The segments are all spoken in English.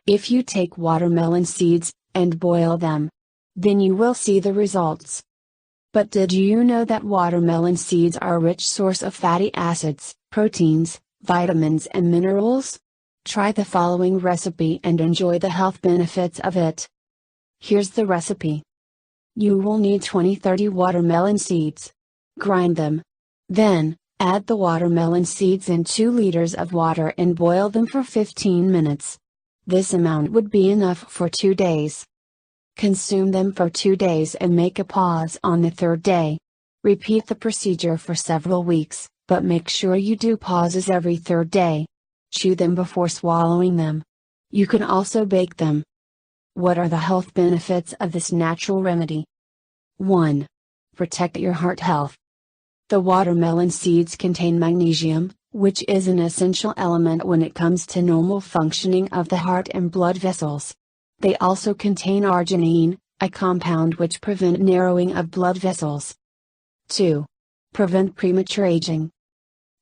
If you take watermelon seeds and boil them, then you will see the results. But did you know that watermelon seeds are a rich source of fatty acids, proteins, vitamins and minerals? Try the following recipe and enjoy the health benefits of it. Here's the recipe. You will need 20-30 watermelon seeds. Grind them. Then, add the watermelon seeds in 2 liters of water and boil them for 15 minutes. This amount would be enough for 2 days. Consume them for 2 days and make a pause on the 3rd day. Repeat the procedure for several weeks, but make sure you do pauses every 3rd day. Chew them before swallowing them. You can also bake them. What are the health benefits of this natural remedy? 1. Protect your heart health. The watermelon seeds contain magnesium, which is an essential element when it comes to normal functioning of the heart and blood vessels. They also contain arginine, a compound which prevents narrowing of blood vessels. 2. Prevent premature aging.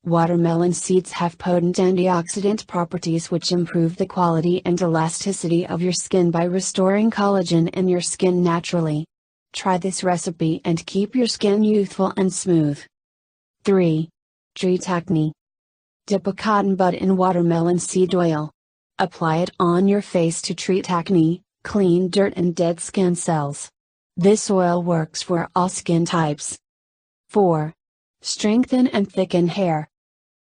Watermelon seeds have potent antioxidant properties which improve the quality and elasticity of your skin by restoring collagen in your skin naturally. Try this recipe and keep your skin youthful and smooth. 3. Treat acne. Dip a cotton bud in watermelon seed oil. Apply it on your face to treat acne, clean dirt and dead skin cells. This oil works for all skin types. 4. Strengthen and thicken hair.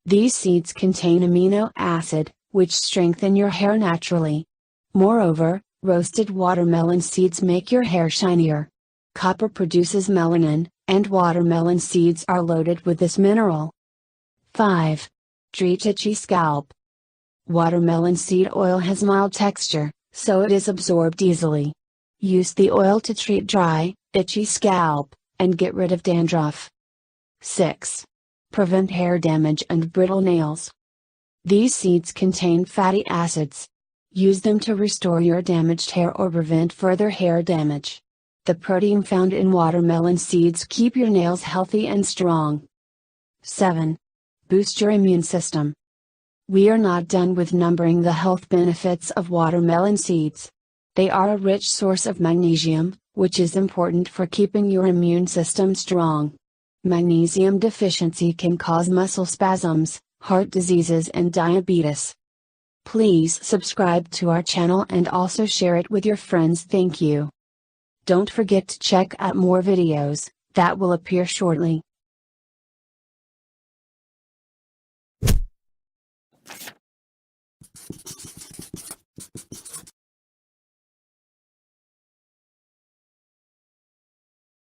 These seeds contain amino acid, which strengthen your hair naturally. Moreover, roasted watermelon seeds make your hair shinier. Copper produces melanin, and watermelon seeds are loaded with this mineral. 5. Treat itchy scalp. Watermelon seed oil has mild texture, so it is absorbed easily. Use the oil to treat dry, itchy scalp, and get rid of dandruff. 6. Prevent hair damage and brittle nails. These seeds contain fatty acids. Use them to restore your damaged hair or prevent further hair damage. The protein found in watermelon seeds keep your nails healthy and strong. 7. Boost your immune system. We are not done with numbering the health benefits of watermelon seeds. They are a rich source of magnesium, which is important for keeping your immune system strong. Magnesium deficiency can cause muscle spasms, heart diseases and diabetes. Please subscribe to our channel and also share it with your friends. Thank you. Don't forget to check out more videos that will appear shortly.